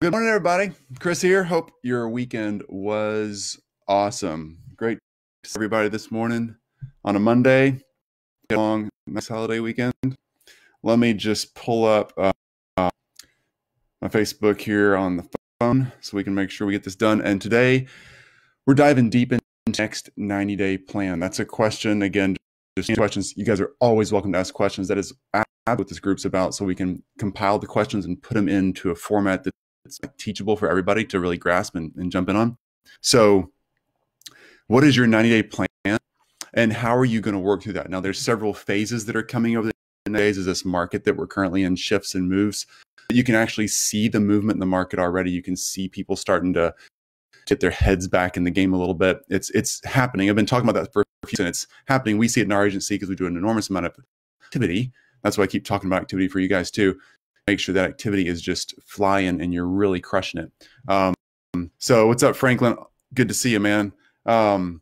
Good morning, everybody. Chris here. Hope your weekend was awesome. Great to see everybody this morning on a Monday. Long, nice holiday weekend. Let me just pull up my Facebook here on the phone so we can make sure we get this done. And today we're diving deep into the next 90-day plan. That's a question. Again, just questions. You guys are always welcome to ask questions. That is what this group's about, so we can compile the questions and put them into a format that it's teachable for everybody to really grasp and jump in on. So what is your 90-day plan and how are you going to work through that? Now, there's several phases that are coming over the days as this market that we're currently in shifts and moves. You can actually see the movement in the market already. You can see people starting to get their heads back in the game a little bit. It's happening. I've been talking about that for a few minutes. It's happening. We see it in our agency because we do an enormous amount of activity. That's why I keep talking about activity for you guys too. Make sure that activity is just flying and you're really crushing it. So what's up, Franklin? Good to see you, man. And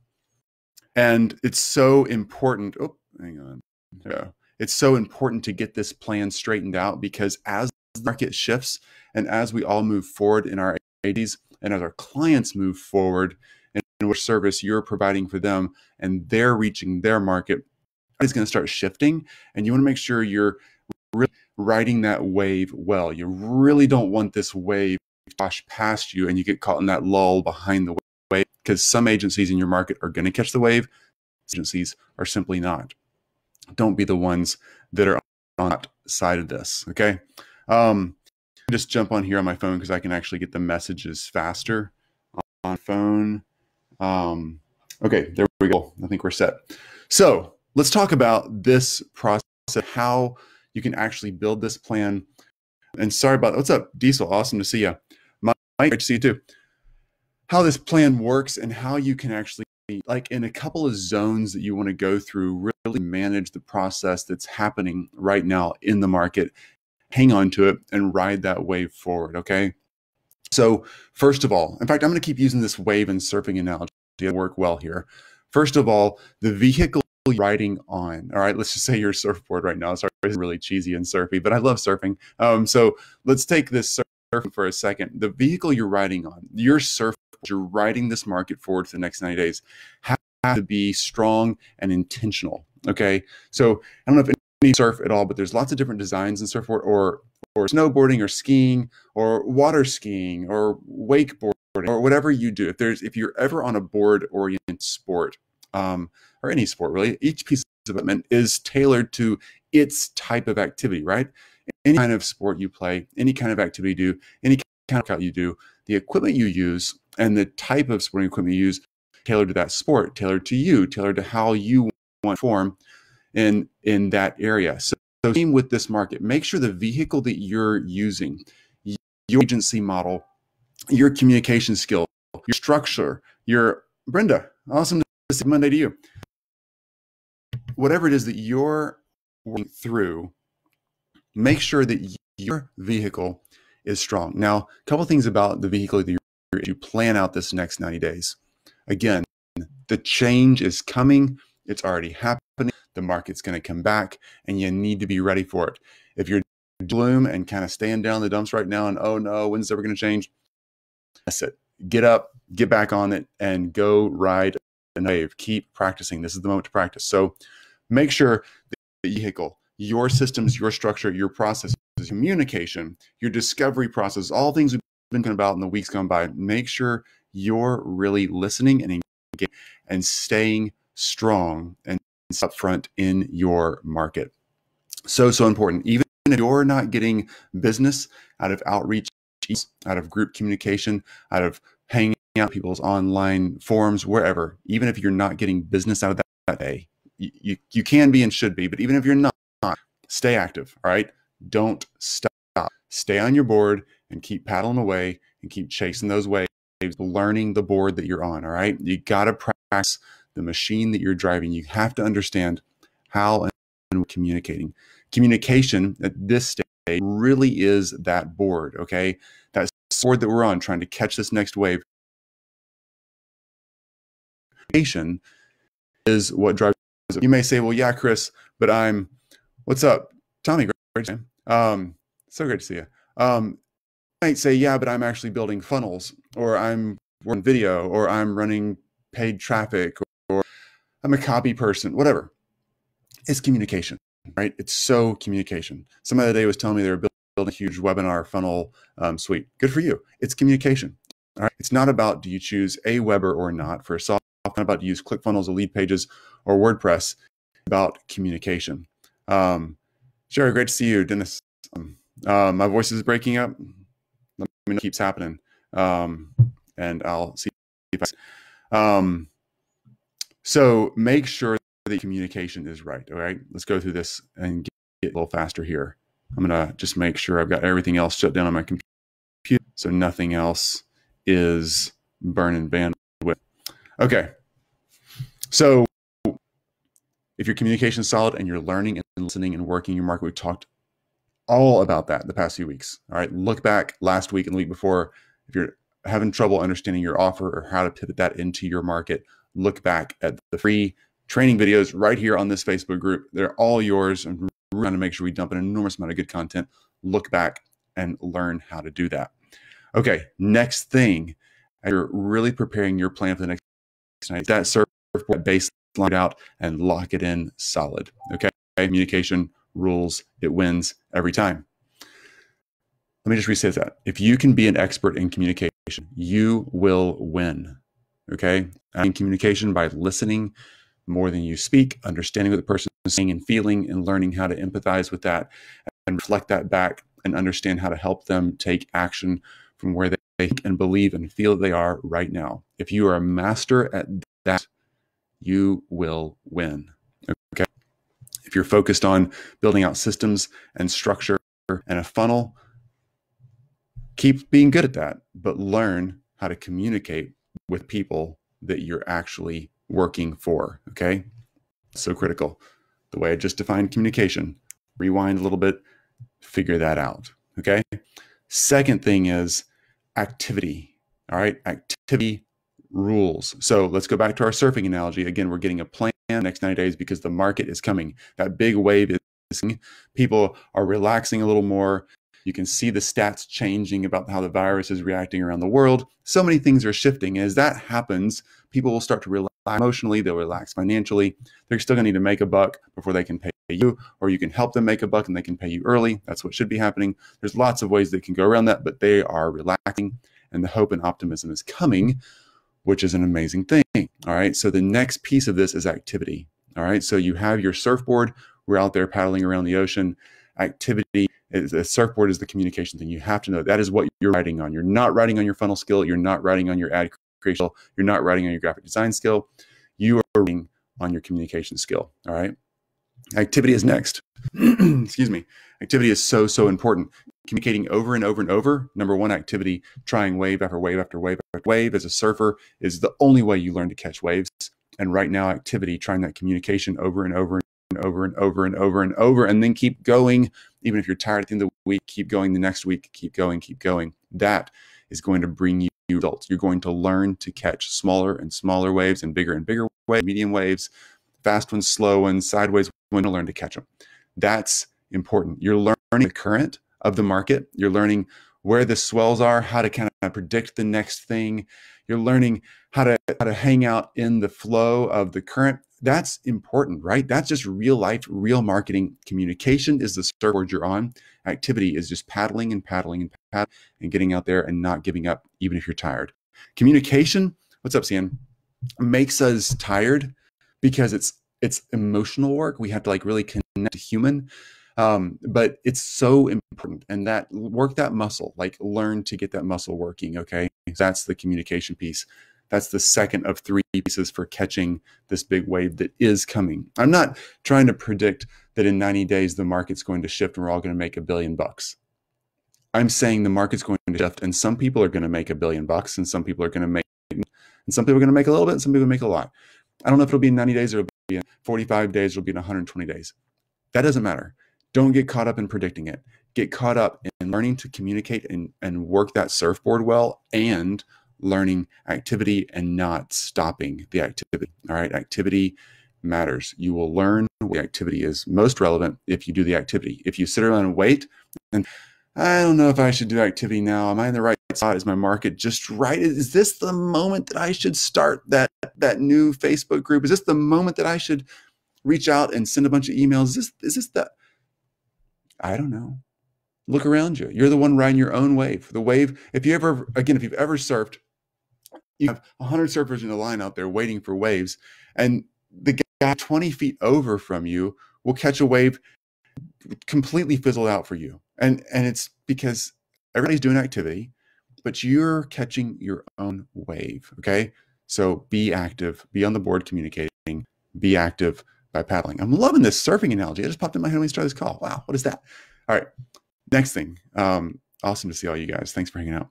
it's so important. Oh, hang on. Yeah. It's so important to get this plan straightened out, because as the market shifts and as we all move forward in our ADs and as our clients move forward in which service you're providing for them and they're reaching their market, it's going to start shifting. And you want to make sure you're really riding that wave well. You really don't want this wave to wash past you and you get caught in that lull behind the wave, because some agencies in your market are going to catch the wave. Agencies are simply not. Don't be the ones that are on that side of this. Okay. Just jump on here on my phone because I can actually get the messages faster on phone. Okay, there we go. I think we're set. So let's talk about this process, how you can actually build this plan. And sorry about that. What's up, Diesel? Awesome to see you. Mike, great to see you too. How this plan works and how you can actually, like in a couple of zones that you want to go through, really manage the process that's happening right now in the market, hang on to it and ride that wave forward, okay? So first of all, in fact, I'm going to keep using this wave and surfing analogy to work well here. First of all, the vehicle you're riding on, all right, let's just say your surfboard right now. Sorry, it's really cheesy and surfy, but I love surfing. So let's take this surfing for a second. The vehicle you're riding on, your surfboard, you're riding this market forward for the next 90 days, have to be strong and intentional, okay? So I don't know if any surf at all, but there's lots of different designs in surfboard or snowboarding or skiing or water skiing or wakeboarding or whatever you do. If you're ever on a board-oriented sport, or any sport really, each piece of equipment is tailored to its type of activity, right? Any kind of sport you play, any kind of activity you do, any kind of workout you do, the equipment you use and the type of sporting equipment you use, tailored to that sport, tailored to you, tailored to how you want to perform in that area. So same with this market. Make sure the vehicle that you're using, your agency model, your communication skill, your structure, your Brenda, awesome to see Monday to you. Whatever it is that you're working through, make sure that your vehicle is strong. Now, a couple of things about the vehicle that you plan out this next 90 days. Again, the change is coming. It's already happening. The market's going to come back and you need to be ready for it. If you're gloom and kind of staying down in the dumps right now and, oh no, when's it ever going to change? That's it. Get up, get back on it, and go ride a wave. Keep practicing. This is the moment to practice. So make sure the vehicle, your systems, your structure, your processes, communication, your discovery process, all things we've been talking about in the weeks gone by, make sure you're really listening and engaging and staying strong and up front in your market. So important. Even if you're not getting business out of outreach, out of group communication, out of hanging out people's online forums, wherever, even if you're not getting business out of that day, you can be and should be, but even if you're not, stay active, all right? Don't stop. Stay on your board and keep paddling away and keep chasing those waves, learning the board that you're on, all right? You got to practice the machine that you're driving. You have to understand how and communicating. Communication at this stage really is that board, okay? That board that we're on, trying to catch this next wave. Communication is what drives it. You may say, well, yeah, Chris, but what's up? Tommy, great. So great to see you. might say, yeah, but I'm actually building funnels, or I'm working video, or I'm running paid traffic, or I'm a copy person, whatever. It's communication, right? It's so communication. Somebody the other day was telling me they were building a huge webinar funnel suite. Good for you. It's communication. All right. It's not about do you choose Aweber or not for a software. It's not about do you use ClickFunnels or Lead Pages or WordPress. It's about communication. Sherry, great to see you. Dennis, my voice is breaking up. Let me know if it keeps happening. And I'll see if so make sure the communication is right. All right, let's go through this and get a little faster here. I'm gonna just make sure I've got everything else shut down on my computer, so nothing else is burning bandwidth. Okay, so if your communication is solid and you're learning and listening and working your market, we talked all about that the past few weeks. All right, look back last week and the week before. If you're having trouble understanding your offer or how to pivot that into your market, look back at the free training videos right here on this Facebook group. They're all yours. And we're trying to make sure we dump an enormous amount of good content. Look back and learn how to do that. Okay, next thing, you're really preparing your plan for the next night. That surfboard baseline out and lock it in solid. Okay, communication rules, it wins every time. Let me just restate that. If you can be an expert in communication, you will win. Okay, in communication by listening more than you speak, understanding what the person is saying and feeling, and learning how to empathize with that and reflect that back and understand how to help them take action from where they think and believe and feel they are right now. If you are a master at that, you will win. Okay. If you're focused on building out systems and structure and a funnel, keep being good at that, but learn how to communicate with people that you're actually working for. Okay. So critical. The way I just defined communication, rewind a little bit, figure that out. Okay. Second thing is activity. All right. Activity rules. So let's go back to our surfing analogy. Again, we're getting a plan next 90 days because the market is coming. That big wave is coming. People are relaxing a little more. You can see the stats changing about how the virus is reacting around the world. So many things are shifting. As that happens, people will start to relax emotionally. They'll relax financially. They're still going to need to make a buck before they can pay you, or you can help them make a buck and they can pay you early. That's what should be happening. There's lots of ways that can go around that, but they are relaxing and the hope and optimism is coming, which is an amazing thing. All right. So the next piece of this is activity. All right. So you have your surfboard. We're out there paddling around the ocean. Activity is the surfboard is the communication thing. You have to know that is what you're writing on. You're not writing on your funnel skill. You're not writing on your ad creation. You're not writing on your graphic design skill. You are writing on your communication skill. All right. Activity is next. Excuse me. Activity is so, so important. Communicating over and over and over. Number one activity, trying wave after wave after wave after wave as a surfer is the only way you learn to catch waves. And right now, activity, trying that communication over and over and over and over and over and over, and then keep going. Even if you're tired at the end of the week, keep going the next week, keep going, keep going. That is going to bring you results. You're going to learn to catch smaller and smaller waves and bigger waves, medium waves, fast ones, slow ones, sideways. When to learn to catch them. That's important. You're learning the current of the market. You're learning where the swells are, how to kind of predict the next thing. You're learning how to hang out in the flow of the current. That's important, right? That's just real life, real marketing. Communication is the surfboard you're on. Activity is just paddling and paddling and paddling and getting out there and not giving up, even if you're tired. Communication, what's up, Cian? Makes us tired because it's emotional work. We have to like really connect to human, but it's so important. And that work that muscle, like learn to get that muscle working. Okay, that's the communication piece. That's the second of three pieces for catching this big wave that is coming. I'm not trying to predict that in 90 days the market's going to shift and we're all going to make $1 billion. I'm saying the market's going to shift, and some people are going to make $1 billion, and some people are going to make, and some people are going to make a little bit, and some people make a lot. I don't know if it'll be in 90 days or it'll be in 45 days, it'll be in 120 days. That doesn't matter. Don't get caught up in predicting it. Get caught up in learning to communicate and work that surfboard well, and learning activity and not stopping the activity. All right. Activity matters. You will learn what activity is most relevant if you do the activity. If you sit around and wait, and I don't know if I should do activity now. Am I in the right spot? Is my market just right? Is this the moment that I should start that new Facebook group? Is this the moment that I should reach out and send a bunch of emails? Is this the I don't know. Look around you. You're the one riding your own wave. The wave, if you ever, again, if you've ever surfed, you have 100 surfers in a line out there waiting for waves, and the guy 20 feet over from you will catch a wave completely fizzled out for you. And it's because everybody's doing activity, but you're catching your own wave. Okay. So be active, be on the board communicating, be active by paddling. I'm loving this surfing analogy. It just popped in my head when we started this call. Wow, what is that? All right. Next thing. Awesome to see all you guys. Thanks for hanging out.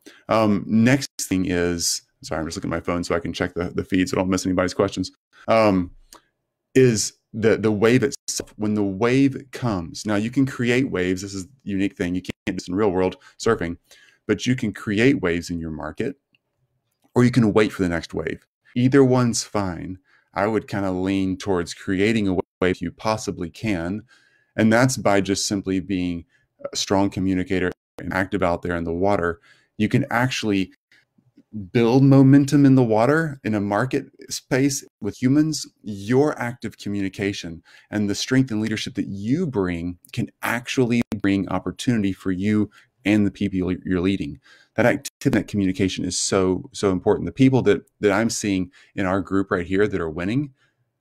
Next thing is, sorry, I'm just looking at my phone so I can check the feed so I don't miss anybody's questions. Is the wave itself. When the wave comes, now you can create waves. This is a unique thing. You can't do this in real world surfing, but you can create waves in your market, or you can wait for the next wave. Either one's fine. I would kind of lean towards creating a wave if you possibly can. And that's by just simply being a strong communicator and active out there in the water. You can actually build momentum in the water in a market space with humans. Your active communication and the strength and leadership that you bring can actually bring opportunity for you and the people you're leading. That activity, that communication is so important. The people that I'm seeing in our group right here that are winning,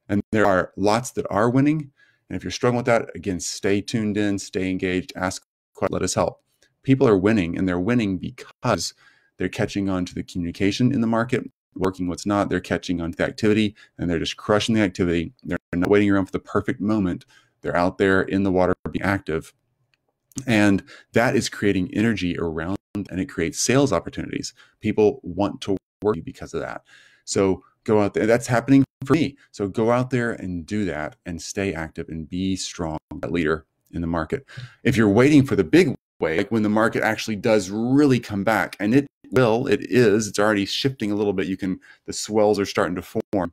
and there are lots that are winning. And if you're struggling with that, again, stay tuned in, stay engaged, ask questions, let us help. People are winning, and they're winning because they're catching on to the communication in the market, working what's not. They're catching on to the activity, and they're just crushing the activity. They're not waiting around for the perfect moment. They're out there in the water being active. And that is creating energy around, and it creates sales opportunities. People want to work with you because of that. So go out there. That's happening for me. So go out there and do that and stay active and be strong, that leader in the market. If you're waiting for the big wave, like when the market actually does really come back, and it will, it's already shifting a little bit. The swells are starting to form.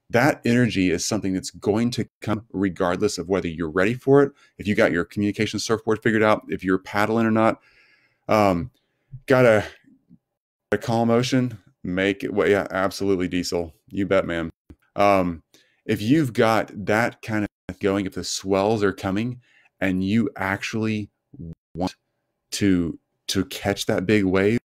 That energy is something that's going to come regardless of whether you're ready for it. If you got your communication surfboard figured out, if you're paddling or not, got a calm motion, make it. Well, yeah, absolutely, Diesel. You bet, man. If you've got that kind of going, if the swells are coming and you actually want to catch that big wave,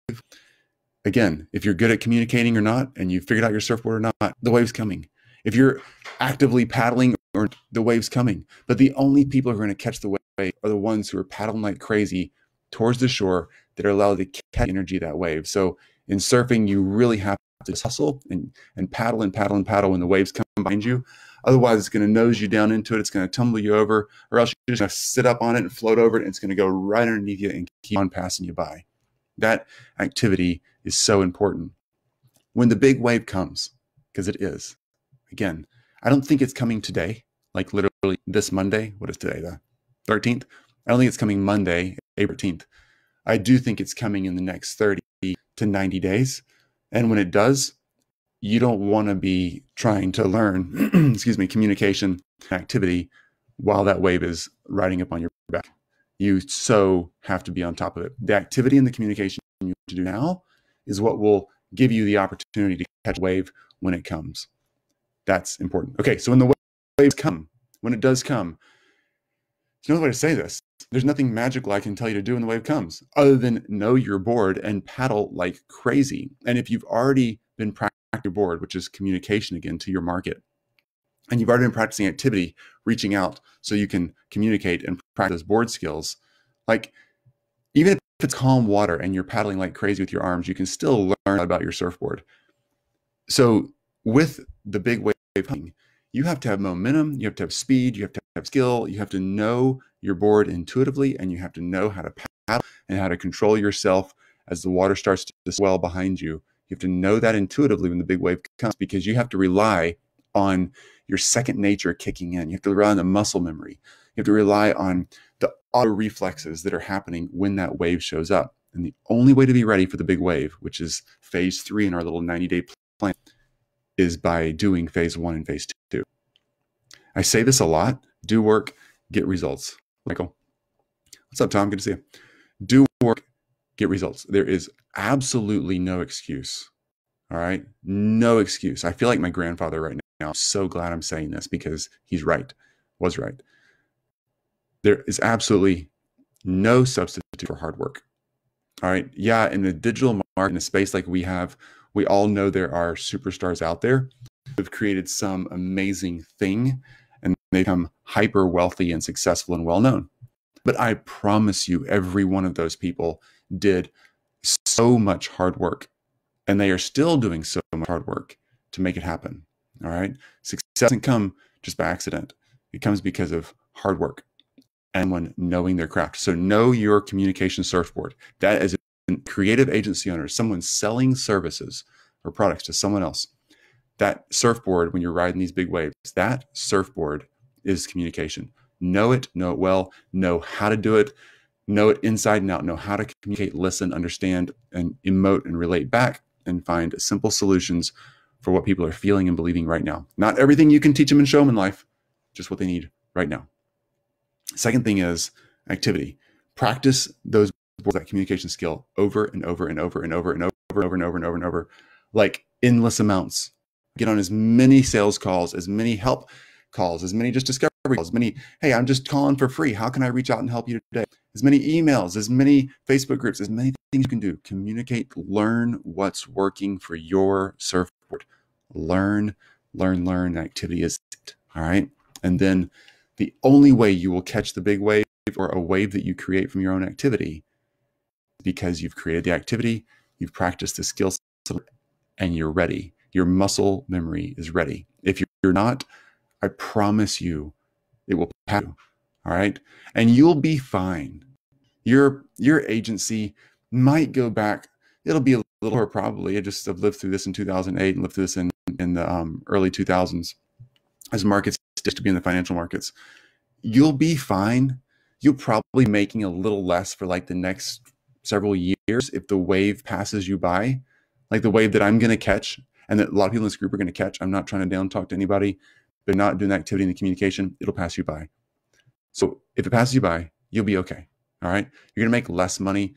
again, if you're good at communicating or not, and you figured out your surfboard or not, the wave's coming. If you're actively paddling, or the wave's coming. But the only people who are going to catch the wave are the ones who are paddling like crazy towards the shore that are allowed to catch energy of that wave. So in surfing, you really have to hustle and paddle and paddle and paddle when the waves come behind you. Otherwise, it's going to nose you down into it. It's going to tumble you over, or else you're just going to sit up on it and float over it, and it's going to go right underneath you and keep on passing you by. That activity is so important. When the big wave comes, because it is, again, I don't think it's coming today, like literally this Monday. What is today, the 13th? I don't think it's coming Monday, April 13th. I do think it's coming in the next 30 to 90 days. And when it does, you don't want to be trying to learn, excuse me, communication activity while that wave is riding up on your back. You so have to be on top of it. The activity and the communication you need to do now is what will give you the opportunity to catch a wave when it comes. That's important. Okay, so when the waves come, when it does come, there's no way to say this. There's nothing magical I can tell you to do when the wave comes other than know your board and paddle like crazy. And if you've already been practicing your board, which is communication again to your market, and you've already been practicing activity, reaching out so you can communicate and practice board skills, like even if it's calm water and you're paddling like crazy with your arms, you can still learn about your surfboard. So with the big wave coming, you have to have momentum, you have to have speed, you have to have skill, you have to know your board intuitively, and you have to know how to paddle and how to control yourself as the water starts to swell behind you. You have to know that intuitively when the big wave comes, because you have to rely on your second nature kicking in. You have to rely on the muscle memory. You have to rely on the auto reflexes that are happening when that wave shows up. And the only way to be ready for the big wave, which is phase 3 in our little 90-day plan, is by doing phase 1 and phase 2. I say this a lot: do work, get results. Michael, what's up, Tom? Good to see you. Do work, get results. There is absolutely no excuse. All right. No excuse. I feel like my grandfather right now. I'm so glad I'm saying this because he's right, was right. There is absolutely no substitute for hard work. All right. Yeah. In the digital market, in a space like we have, we all know there are superstars out there who have created some amazing thing and they become hyper wealthy and successful and well known. But I promise you, every one of those people did so much hard work and they are still doing so much hard work to make it happen. All right. Success doesn't come just by accident. It comes because of hard work and when knowing their craft. So know your communication surfboard. That is a creative agency owner, someone selling services or products to someone else. That surfboard, when you're riding these big waves, that surfboard is communication. Know it well, know how to do it, know it inside and out, know how to communicate, listen, understand, and emote and relate back and find simple solutions for what people are feeling and believing right now. Not everything you can teach them and show them in life, just what they need right now. Second thing is activity. Practice that communication skill over and over and over and over and over and over and over and over and over, like endless amounts. Get on as many sales calls, as many help calls, as many just discovery calls, as many, hey, I'm just calling for free. How can I reach out and help you today? As many emails, as many Facebook groups, as many things you can do. Communicate, learn what's working for your surfboard. Learn. Activity is it. All right. And then the only way you will catch the big wave or a wave that you create from your own activity is because you've created the activity, you've practiced the skill set, and you're ready. Your muscle memory is ready. If you're not, I promise you, it will pass you. All right. And you'll be fine. Your agency might go back. It'll be a little more probably. I've lived through this in 2008 and lived through this in the early 2000s as markets just to be in the financial markets. You'll be fine. You'll probably making a little less for like the next several years if the wave passes you by, like the wave that I'm going to catch and that a lot of people in this group are going to catch. I'm not trying to down talk to anybody, but not doing the activity and the communication, it'll pass you by. So if it passes you by, you'll be okay. All right. You're going to make less money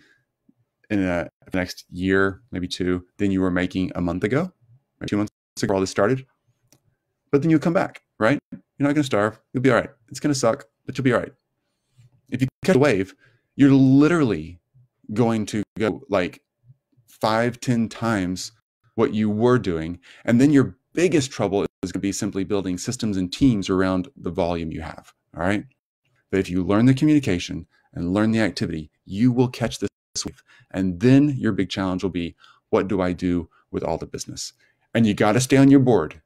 in the next year, maybe two, than you were making a month ago, maybe 2 months ago, all this started. But then you'll come back, right? You're not going to starve. You'll be all right. It's going to suck, but you'll be all right. If you catch a wave, you're literally going to go like 5-10 times what you were doing. And then your biggest trouble is going to be simply building systems and teams around the volume you have. All right. But if you learn the communication and learn the activity, you will catch this wave. And then your big challenge will be, what do I do with all the business? And you got to stay on your board.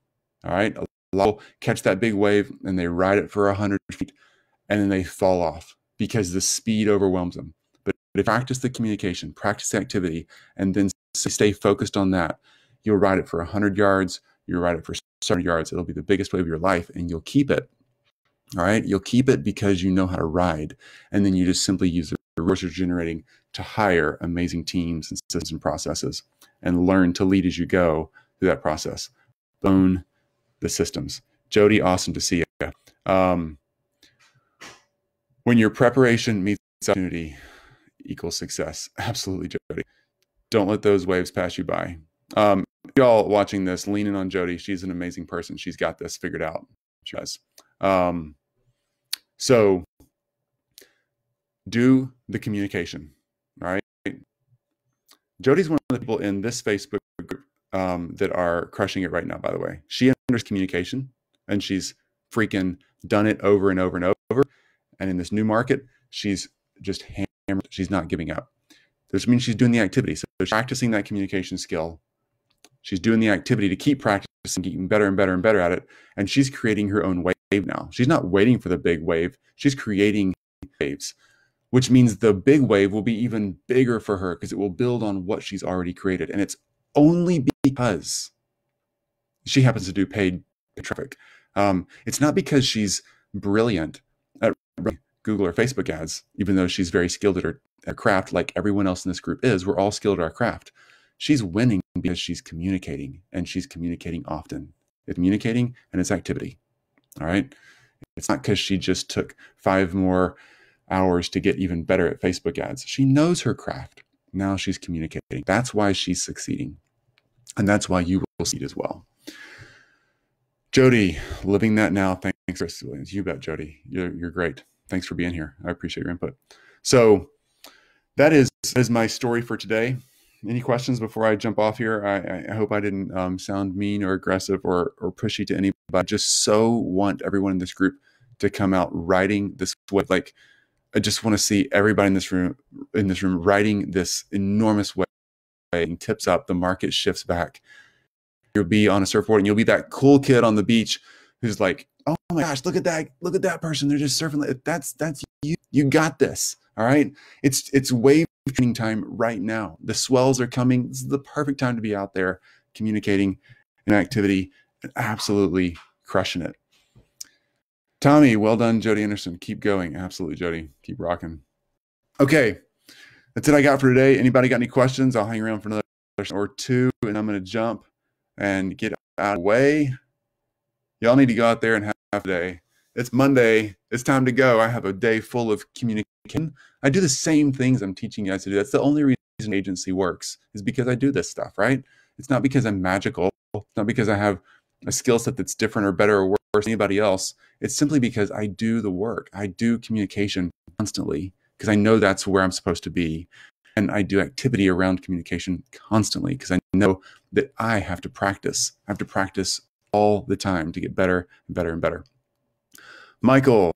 All right. A lot will catch that big wave and they ride it for 100 feet and then they fall off because the speed overwhelms them. But if you practice the communication, practice the activity, and then stay focused on that, you'll ride it for 100 yards. You'll ride it for 70 yards. It'll be the biggest wave of your life and you'll keep it. All right. You'll keep it because you know how to ride. And then you just simply use the resources generating to hire amazing teams and systems and processes and learn to lead as you go through that process. Own the systems. Jody, awesome to see you. When your preparation meets opportunity equals success. Absolutely, Jody. Don't let those waves pass you by. Y'all watching this, leaning on Jody. She's an amazing person. She's got this figured out. She does. So do the communication. All right. Jody's one of the people in this Facebook group that are crushing it right now, by the way. She understands communication and she's freaking done it over and over and over. And in this new market, she's just hammered. She's not giving up. This means she's doing the activity. So she's practicing that communication skill. She's doing the activity to keep practicing, getting better and better and better at it. And she's creating her own wave now. She's not waiting for the big wave. She's creating waves, which means the big wave will be even bigger for her because it will build on what she's already created. And it's only because she happens to do paid traffic. It's not because she's brilliant at Google or Facebook ads, even though she's very skilled at her craft, like everyone else in this group is. We're all skilled at our craft. She's winning because she's communicating, and she's communicating often. It's communicating and it's activity. All right. It's not because she just took 5 more hours to get even better at Facebook ads. She knows her craft. Now she's communicating. That's why she's succeeding. And that's why you will succeed as well. Jody, living that now. Thanks, Chris Williams. You bet, Jody. You're great. Thanks for being here. I appreciate your input. So that is my story for today. Any questions before I jump off here? I hope I didn't sound mean or aggressive or pushy to anybody. I just so want everyone in this group to come out writing this way. Like, I just want to see everybody in this room writing this enormous way. Tips up, the market shifts back. You'll be on a surfboard and you'll be that cool kid on the beach who's like, oh my gosh, look at that person. They're just surfing. That's you. You got this. All right. It's wave training time right now. The swells are coming. This is the perfect time to be out there communicating an activity and absolutely crushing it. Tommy, well done, Jody Anderson. Keep going. Absolutely, Jody. Keep rocking. Okay. That's it I got for today. Anybody got any questions? I'll hang around for another or two, and I'm going to jump and get out of the way. Y'all need to go out there and have a day. It's Monday. It's time to go. I have a day full of communication. I do the same things I'm teaching you guys to do. That's the only reason agency works, is because I do this stuff, right? It's not because I'm magical. It's not because I have a skill set that's different or better or worse than anybody else. It's simply because I do the work. I do communication constantly because I know that's where I'm supposed to be. And I do activity around communication constantly because I know that I have to practice. I have to practice all the time to get better and better and better. Michael,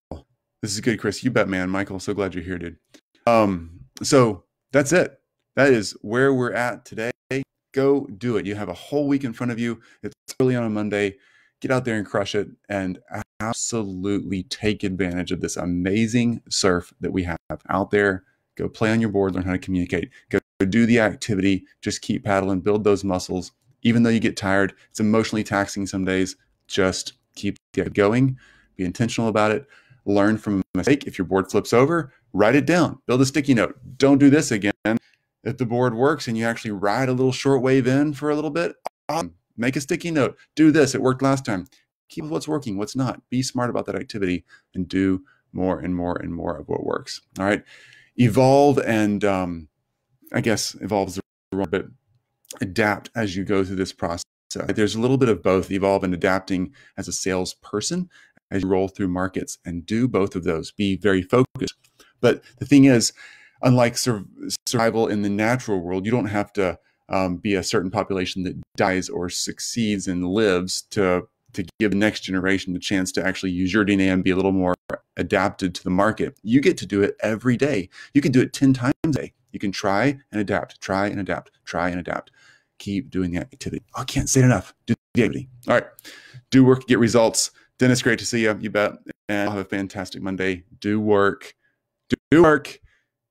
this is good, Chris. You bet, man. Michael, so glad you're here, dude. So that's it. That is where we're at today. Go do it. You have a whole week in front of you. It's early on a Monday. Get out there and crush it and absolutely take advantage of this amazing surf that we have out there. Go play on your board, learn how to communicate. Go do the activity. Just keep paddling, build those muscles. Even though you get tired, it's emotionally taxing some days. Just keep going. Be intentional about it. Learn from a mistake. If your board flips over, write it down. Build a sticky note. Don't do this again. If the board works and you actually ride a little short wave in for a little bit, make a sticky note. Do this. It worked last time. Keep what's working, what's not. Be smart about that activity and do more and more and more of what works. All right. Evolve and I guess evolves the wrong bit. Adapt as you go through this process. There's a little bit of both, evolve and adapting as a salesperson as you roll through markets, and do both of those. Be very focused. But the thing is, unlike survival in the natural world, you don't have to be a certain population that dies or succeeds and lives to give the next generation the chance to actually use your DNA and be a little more adapted to the market. You get to do it every day. You can do it 10 times a day. You can try and adapt, try and adapt, try and adapt. Keep doing the activity. Oh, I can't say it enough. Do the activity. All right. Do work, get results. Dennis, great to see you. You bet. And I'll have a fantastic Monday. Do work. Do work.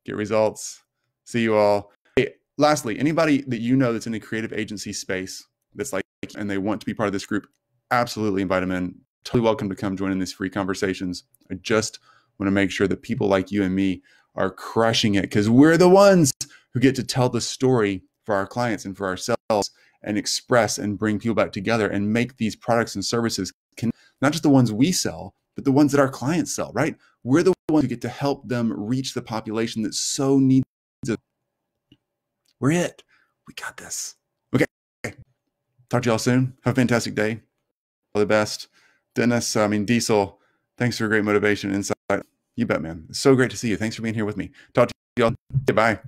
Get results. See you all. Hey, lastly, anybody that you know that's in the creative agency space that's like, and they want to be part of this group, absolutely invite them in. Totally welcome to come join in these free conversations. I just want to make sure that people like you and me are crushing it, because we're the ones who get to tell the story for our clients and for ourselves and express and bring people back together and make these products and services, not just the ones we sell, but the ones that our clients sell, right? We're the ones who get to help them reach the population that so needs it. We're it. We got this. Okay. Talk to y'all soon. Have a fantastic day. All the best. Dennis, Diesel, thanks for great motivation and insight. You bet, man. It's so great to see you. Thanks for being here with me. Talk to y'all. Goodbye.